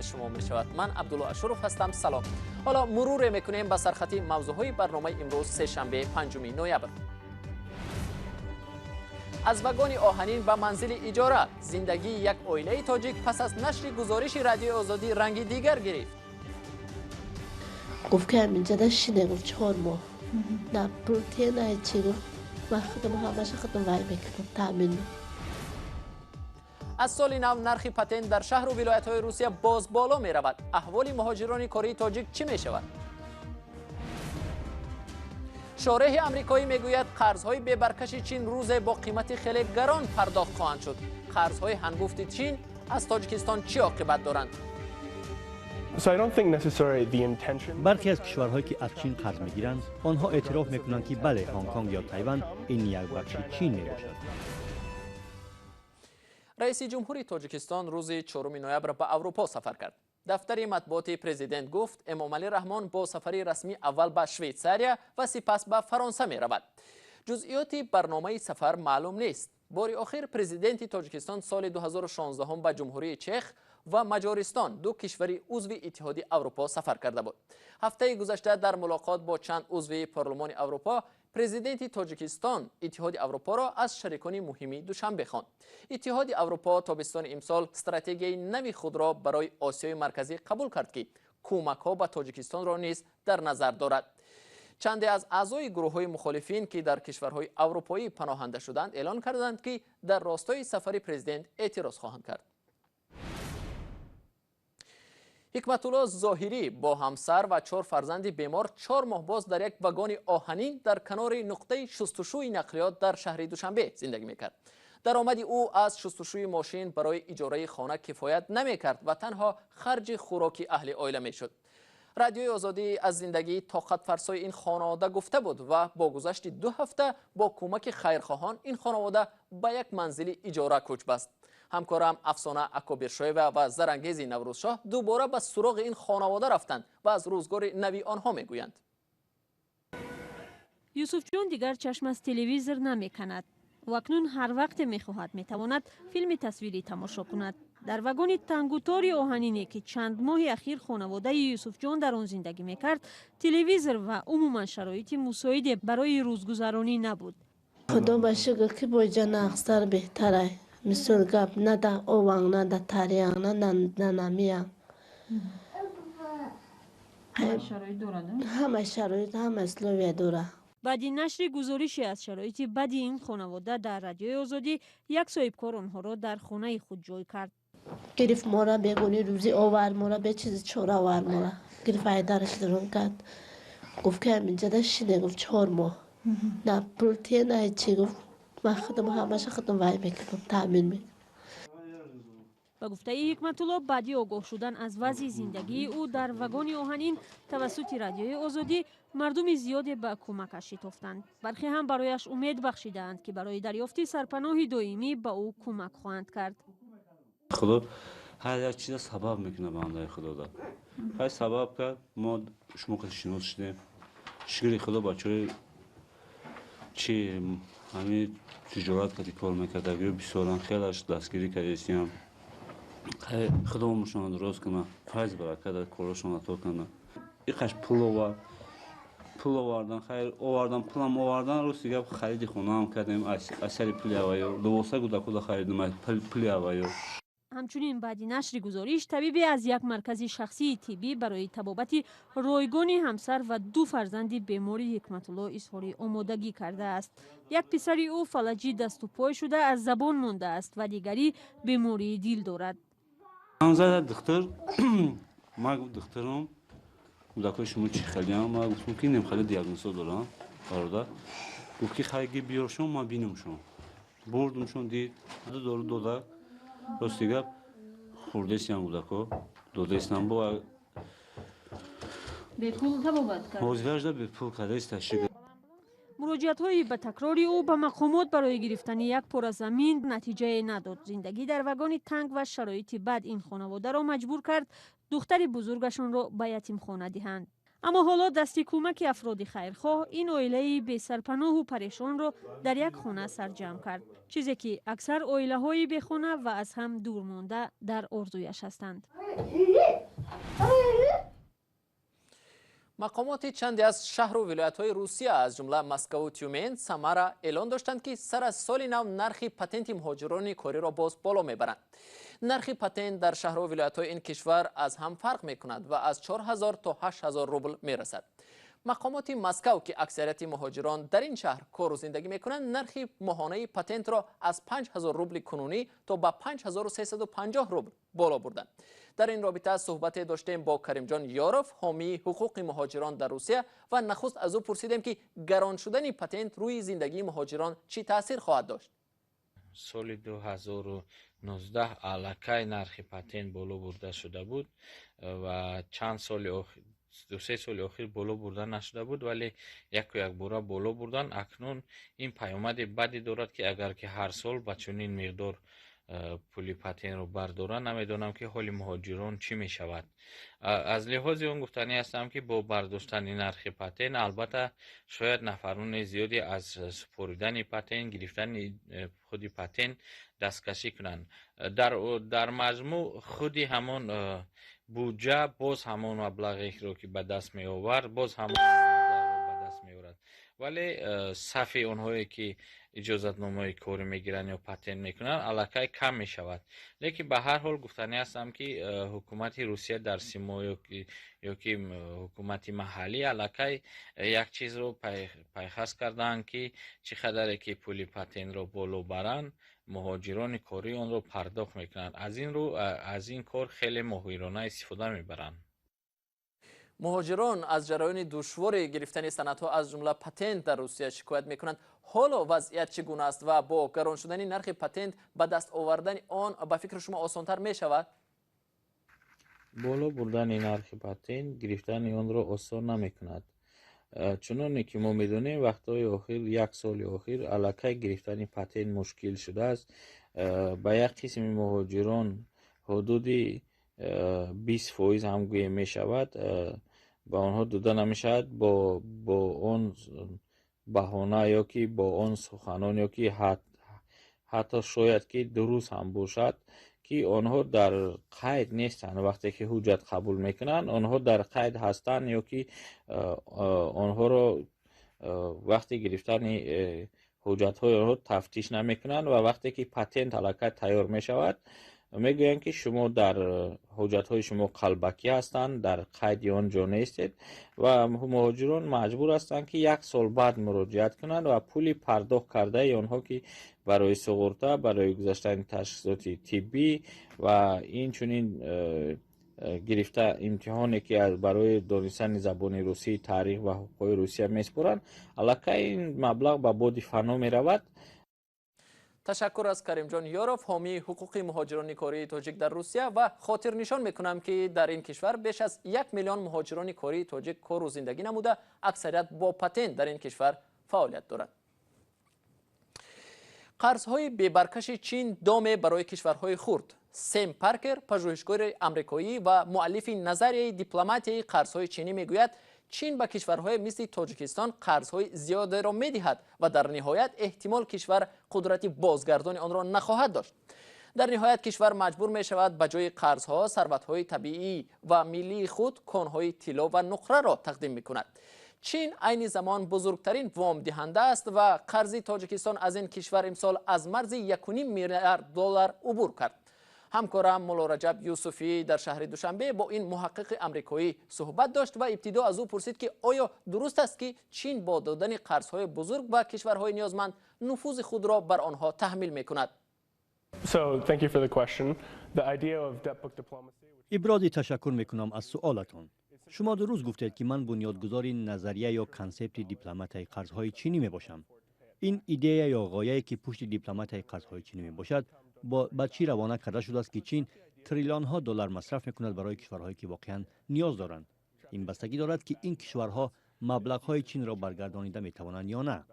تقدیم شما می شود. من عبدالله اشرف هستم. سلام. حالا مرور میکنیم به سرخطی موضوعهای برنامه امروز سه‌شنبه 5 نوامبر. از واگن آهنین به منزل اجاره، زندگی یک عائله تاجیک پس از نشر گزارش رادیو آزادی رنگ دیگر گرفت. گفت که همینجا داشتینه، گفت 4 ماه نه پروتین نه چی، گفت من خودم همش خودم وای میکنم تامین. از سال نو نرخ پتنت در شهر و ولایت‌های روسیه باز بالا می رود. احوال مهاجران کره تاجیک چی می شود؟ شارح آمریکایی میگوید قرض‌های به‌برکش چین روز با قیمت خیلی گران پرداخت خواهند شد. قرض‌های هنگفت چین از تاجیکستان چه عاقبت دارند؟ برخی از کشورهایی که از چین قرض میگیرند آنها اعتراف میکنند که بله، هنگ کنگ یا تایوان این یک بخش چین میباشد. رئیس جمهوری تاجیکستان روز 4 نوامبر به اروپا سفر کرد. دفتر مطبوعات پرزیدنت گفت امامعلی رحمان با سفری رسمی اول به شویتزاریا و سپس به فرانسه می رود. جزئیات برنامه سفر معلوم نیست. بار آخر پرزیدنت تاجیکستان سال 2016 به جمهوری چخ و مجارستان، دو کشور عضو اتحاد اروپا، سفر کرده بود. هفته گذشته در ملاقات با چند عضو پارلمان اروپا، پرزیدنت تاجیکستان اتحاد اروپا را از شریکان مهمی دوشنبه خواند. اتحاد اروپا تابستان امسال استراتژی نوی خود را برای آسیای مرکزی قبول کرد که کمک‌ها به تاجیکستان را نیز در نظر دارد. چند از اعضای گروه‌های مخالفین که در کشورهای اروپایی پناهنده شدند اعلان کردند که در راستای سفر پرزیدنت اعتراض خواهند کرد. حکمت الله ظاهری با همسر و 4 فرزند بیمار 4 ماه باز در یک واگن آهنین در کنار نقطه شستشوی نقلیات در شهر دوشنبه زندگی میکرد. درآمد او از شستشوی ماشین برای اجاره خانه کفایت نمیکرد و تنها خرج خوراک اهل عائله میشد. رادیوی آزادی از زندگی طاقت فرسای این خانواده گفته بود و با گذشت 2 هفته با کمک خیرخواهان این خانواده به یک منزل اجاره کوچ بست. همکارم افسانه اکابرشایو و زرانگیز نوروزشاه دوباره به سراغ این خانواده رفتند و از روزگار نوی آنها میگویند. یوسف جان دیگر چشم از تلویزیون نمیکند و اکنون هر وقت میخواهد میتواند فیلم تصویری تماشا کند. در واگن تنگوتار آهنینی که چند ماه اخیر خانواده یوسف جان در آن زندگی میکرد، تلویزیون و عموما شرایط مساعد برای روزگذرانی نبود. خدا باشگه که با جان اکثر بهتره. مثل گپ نه در اوان نه در تاریخ نه نمیام. همه شرایط همه اسلوی داره. بعد نشر گزارشی از شرایط بدی این خانواده در رادیوی آزادی، یک صاحبکار آنها را در خانه خود جای کرد. گرفت ما را بگونی روزی آور ما را به چیز چوره آور ما را گرفت ایدارش درون کرد. گفت که همینجا داشتینه، گفت 4 ماه نه پروتین نه چی، گفت من خودم همش خودم وای میکنم تامین میکنم. به گفته حکمت الله، بعدی آگاه شدن از وضع زندگی او در واگن آهنین توسط رادیوی آزادی، مردم زیادی به کمکش شتافتند. برخی هم برایش امید بخشیدند که برای دریافت سرپناه دائمی به او کمک خواهند کرد. خدا هر یک چیز سبب میکنه بنده خدا دا. هر سبب کرد ما شما که شناس شدیم. شکر خدا بچه‌های چی همین تجارت کردی کار میکرده گروه بسیارن خیلیش دستگیری کردیم. خدا مشان درست کنه، فایز برکت کارشون عطا کنه. یکش پول آوردن، خیر آوردن پولم آوردن روز دیگه خرید خونه هم کردیم. اثر پول اوایو دوسته کودک خریدم پول اوایو. همچنین بعد نشر گزارش، طبیبی از یک مرکز شخصی طبی برای طبابت رایگان همسر و 2 فرزند بیمار حکمت الله اظهار آمادگی کرده است. یک پسر او فلجی دست و پای شده از زبان مانده است و دیگری بیماری دل دارد. من زد دکتر ما گفت دکترم کودک شما چی خیلی هم ما گفتم که نمیخواد دیاگنوز دارم برادر. گفت که خیلی بیار شما ما بینم شما بردمشون دید دارو داده راست دیگه خورده سیام کودکو داده استم با به پول طبابت کرد. موزیلاش به پول کرده است تشریح. مراجعت‌های به تکراری او به مقامات برای گرفتن یک پاره زمین نتیجه نداد. زندگی در واگن تنگ و شرایط بد این خانواده را مجبور کرد دختر بزرگشان را به یتیمخانه دهند. اما حالا دستی کمک افراد خیرخواه این عائله بی سرپناه و پریشان را در یک خانه سرجم کرد، چیزی که اکثر عائله های بی خانه و از هم دور مانده در آرزویش هستند. مقامات چندی از شهر و ولایت‌های روسیه از جمله مسکو و تیومن، سمارا اعلان داشتند که سر از سال نو نرخ پتنت مهاجران کاری را باز بالا میبرند. نرخ پتنت در شهر و ولایت‌های این کشور از هم فرق میکند و از 4000 تا 8000 روبل میرسد. مقامات مسکو که اکثریت مهاجران در این شهر کار و زندگی میکنند، نرخ ماهانه پتنت را از 5000 روبل کنونی تا به 5350 روبل بالا بردند. در این رابطه صحبت داشتیم با کریم جان یاروف، حامی حقوق مهاجران در روسیه، و نخست از او پرسیدیم که گران شدن پتنت روی زندگی مهاجران چی تاثیر خواهد داشت. سال 2019 الکی نرخ پتنت بالا برده شده بود و چند سال اخیر، 2-3 سال اخیر بالا برده نشده بود، ولی یک باره بالا بردن. اکنون این پیامد بدی دارد که اگر که هر سال با چنین مقدار پولی پتنت رو بردارن، نمیدونم که حال مهاجران چی می شود. از لحاظ اون گفتنی هستم که با برداشتن نرخ پتنت البته شاید نفران زیادی از سپردن پتنت، گرفتن خودی پتنت دستکشی کنند. در مجموع خودی همون بودجه باز همون مبلغی رو که به دست می آورد باز همون مبلغ رو به دست می آورد، ولی صف اونهایی که اجازتنامه کاری میگیرن یا پتنت میکنن الکی کم میشود. لیکن به هر حال گفتنی هستم که حکومت روسیه در سیما یا که حکومت محلی الکی یک چیز رو پیخست کردن که چقدر که پولی پتنت رو بالا برن مهاجران کاری اون رو پرداخت میکنن. از این کار خیلی ماهرانه استفاده میبرن. مهاجران از جریان دشوار گرفتن سندها از جمله پتنت در روسیه شکایت میکنند. حالا وضعیت چگونه است و با گران شدن نرخ پتنت به دست آوردن آن به فکر شما آسانتر می شود؟ بالا بردن نرخ پتنت گرفتن آن را آسان نمی کند، چنانه که ما میدونیم وقتهای اخیر، یک سال اخیر الکی گرفتن پتنت مشکل شده است. به یک قسم مهاجران حدودی 20% هم گویه می شود با آنها داده نمی شود با آن بهانه یا که با آن سخنان یا که حتی شاید که درست هم باشد که آنها در قید نیستند. وقتی که حجت قبول میکنن آنها در قید هستند یا که آنها را وقتی گرفتن حجت های آنها تفتیش نمیکنن و وقتی که پتنت الکی تیار میشود میگویند که شما در حجت های شما قلبکی هستند، در قید آنجا نیستید و مهاجران مجبور هستند که یک سال بعد مراجعت کنند و پولی پرداخت کرده آنها که برای سقورته، برای گذاشتن تشخیصات طبی و این چنین گرفته امتحانی که برای دانستن زبان روسی، تاریخ و حقوق روسیه میسپرند، الکی این مبلغ به باد فنا میرود. تشکر از کریم جان یاروف، حامی حقوق مهاجران کاری تاجیک در روسیه، و خاطر نشان میکنم که در این کشور بیش از 1 میلیون مهاجران کاری تاجیک کار و زندگی نموده، اکثریت با پتنت در این کشور فعالیت دارند. قرضهای بی‌برکش چین دام برای کشورهای خرد. سیم پارکر، پژوهشگر آمریکایی و مؤلف نظریه دیپلماتی قرضهای چینی، میگوید چین به کشورهای مثل تاجیکستان قرضهای زیاده را میدهد و در نهایت احتمال کشور قدرت بازگردان آن را نخواهد داشت. در نهایت کشور مجبور می شود به جای قرضها ثروت‌های طبیعی و ملی خود کانهای طلا و نقره را تقدیم می کند. چین عین زمان بزرگترین وام دهنده است و قرض تاجیکستان از این کشور امسال از مرز 1.5 میلیارد دلار عبور کرد. همکارم مولا رجب یوسفی در شهر دوشنبه با این محقق آمریکایی صحبت داشت و ابتدا از او پرسید که آیا درست است که چین با دادن قرضهای بزرگ به کشورهای نیازمند نفوذ خود را بر آنها تحمیل می‌کند؟ ابراز تشکر میکنم از سوالتان. شما درست گفتید که من بنیادگذار نظریه یا کانسپت دیپلمات قرضهای چینی می باشم. این ایده یا غایه‌ای که پشت دیپلمات قرضهای چینی می باشد با چی روانه کرده شده است که چین تریلیون ها دلار مصرف میکند برای کشورهایی که واقعا نیاز دارند. این بستگی دارد که این کشورها مبلغ های چین را برگردانیده می توانند یا نه.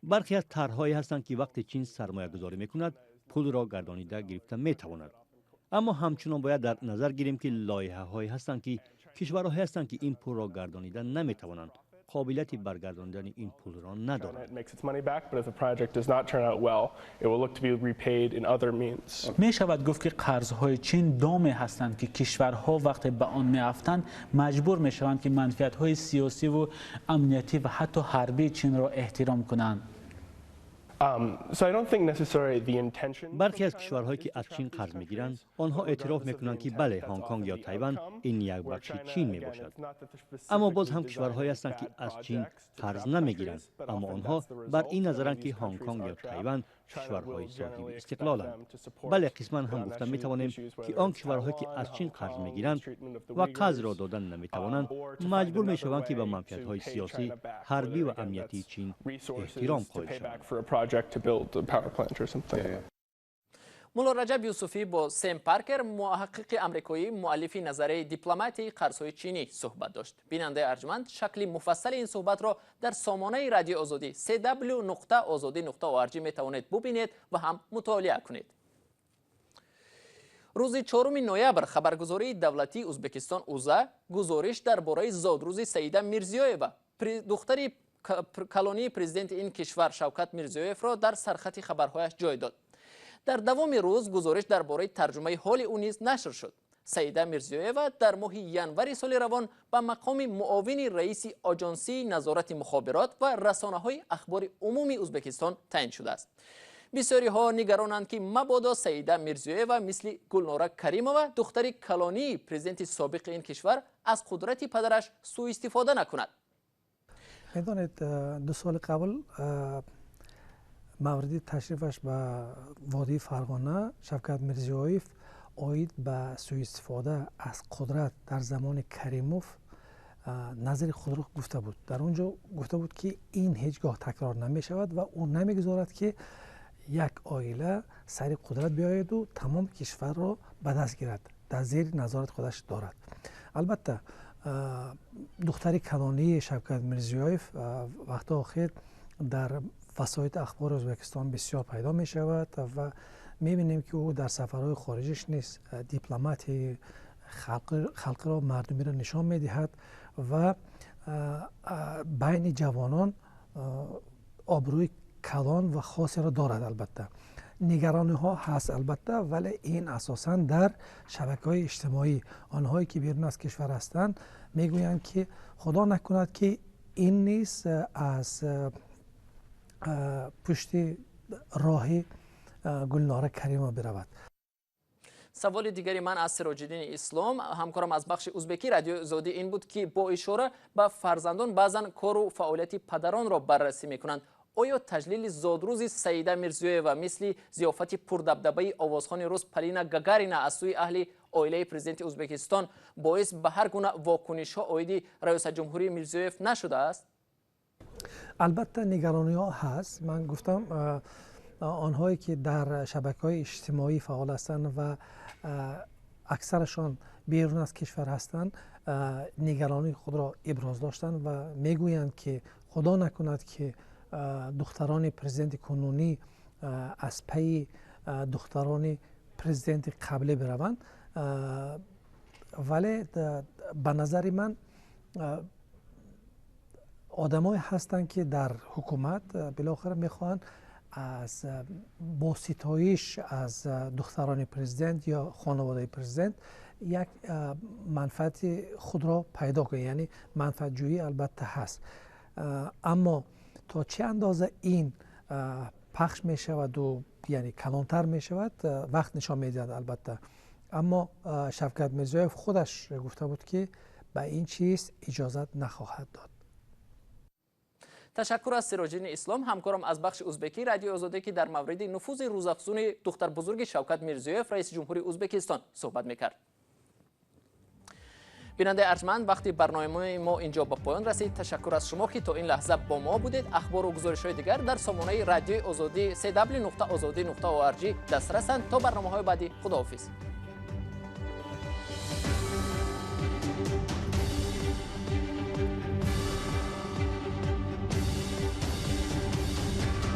برخی از طرح‌هایی هستند که وقتی چین سرمایه گذاری میکند پول را گردانیده گرفته می تواند. اما همچنان باید در نظر گیریم که لایحه‌هایی هستند که کشورهایی هستند که این پول را گردانیدن نمیتوانند. قابلیت برگرداندن این پول را ندارند. می شود گفت که قرضهای چین دامی هستند که کشورها وقتی به آن می افتند مجبور می شوند که منفعت‌های سیاسی و امنیتی و حتی حربی چین را احترام کنند. برخی از کشورهایی که از چین قرض میگیرند آنها اعتراف میکنند که بله هنگ کنگ یا تایوان این یک بخش چین می باشد. اما باز هم کشورهایی هستند که از چین قرض نمیگیرند، اما آنها بر این نظرند که هنگ کنگ یا تایوان کشورهای صاحب استقلالند. بله قسما هم گفته میتوانیم که آن کشورهایی که از چین قرض میگیرند و قرض را دادن نمیتوانند مجبور میشوند که به منفعت‌های سیاسی، حربی و امنیتی چین احترام قائل شوند. مولا رجب یوسفی با سیم پارکر محقق آمریکایی مؤلف نظریه دیپلماتی قرضهای چینی صحبت داشت. بیننده ارجمند شکل مفصل این صحبت را در سامانه رادیو آزادی www.azadi.org میتوانید ببینید و هم مطالعه کنید. روز 4 نوامبر خبرگزاری دولتی ازبکستان اوزا گزارش درباره زادروز سیده میرزیویوا دختر کلانی پرزیدنت این کشور شوکت میرزیویف را در سرخط خبرهایش جای داد. در دوام روز گزارش درباره ترجمه حال او نیز نشر شد. سیده میرزیویوا در ماه ینور سال روان به مقام معاون رئیس آژانسی نظارت مخابرات و رسانه‌های اخبار عمومی ازبکستان تعیین شده است. بسیاری ها نگرانند که مبادا سیده میرزیویوا مثل گلناره کریمووا دختر کلانی پرزیدنت سابق این کشور از قدرت پدرش سوء استفاده نکند. میدانید 2 سال قبل موردی تشریفش به وادی فرغانه شوکت میرزیویف اوید به سوء استفاده از قدرت در زمان کریموف نظر خود را گفته بود. در اونجا گفته بود که این هیچگاه تکرار نمی شود و اون نمیگذارد که یک عائله سر قدرت بیاید و تمام کشور را به دست گیرد، در زیر نظارت خودش دارد. البته دختر کلانی شوکت میرزیویف وقت آخر در وسایل اخبار ازبکستان بسیار پیدا می شود و می بینیم که او در سفرهای خارجش نیست دیپلمات خلق را مردمی را نشان می دهد و بین جوانان آبروی کلان و خاصی را دارد. البته نگرانی ها هست البته، ولی این اساساً در شبکه‌های اجتماعی آنهایی که بیرون از کشور هستند میگویند که خدا نکند که این نیز از پشت راه گلناره کریمه برود. سوال دیگری من از سراج‌الدین اسلام همکارم از بخش ازبکی رادیو آزادی این بود که با اشاره به فرزندان بعضن کار و فعالیت پدران را بررسی میکنند. آیا تجلیل زادروز سیده میرزیویوا مثل ضیافت پردبدبه آوازخوان روس پلینا گاگارینا از سوی اهل عائله پرزیدنت ازبکستان باعث به هر گونه واکنش ها عاید رئیس جمهوری میرزیویف نشده است؟ البته نگرانی ها هست. من گفتم آنهایی که در شبکه‌های اجتماعی فعال هستند و اکثرشان بیرون از کشور هستند نگرانی خود را ابراز داشتند و میگویند که خدا نکند که دختران پرزیدنت کنونی از پی دختران پرزیدنت قبلی بروند. ولی به نظر من آدمایی هستند که در حکومت بالاخره میخواهند از با ستایش از دختران پرزیدنت یا خانواده پرزیدنت یک منفعت خود را پیدا کنند، یعنی منفعت جویی البته هست، اما تا چه اندازه این پخش می شود و یعنی کلانتر می شود وقت نشان می دهد البته. اما شوکت میرزیویف خودش گفته بود که به این چیز اجازت نخواهد داد. تشکر از سراج‌الدین اسلام همکارم از بخش ازبکی رادیو آزادی که در مورد نفوذ روزافزون دختر بزرگ شوکت میرزیویف رئیس جمهوری ازبکستان صحبت میکرد. بیننده ارجمند وقتی برنامه ما اینجا به پایان رسید. تشکر از شما که تا این لحظه با ما بودید. اخبار و گزارش‌های دیگر در سامانه رادیو آزادی www.azadi.org دسترسند. تا برنامه‌های بعدی خداحافظ.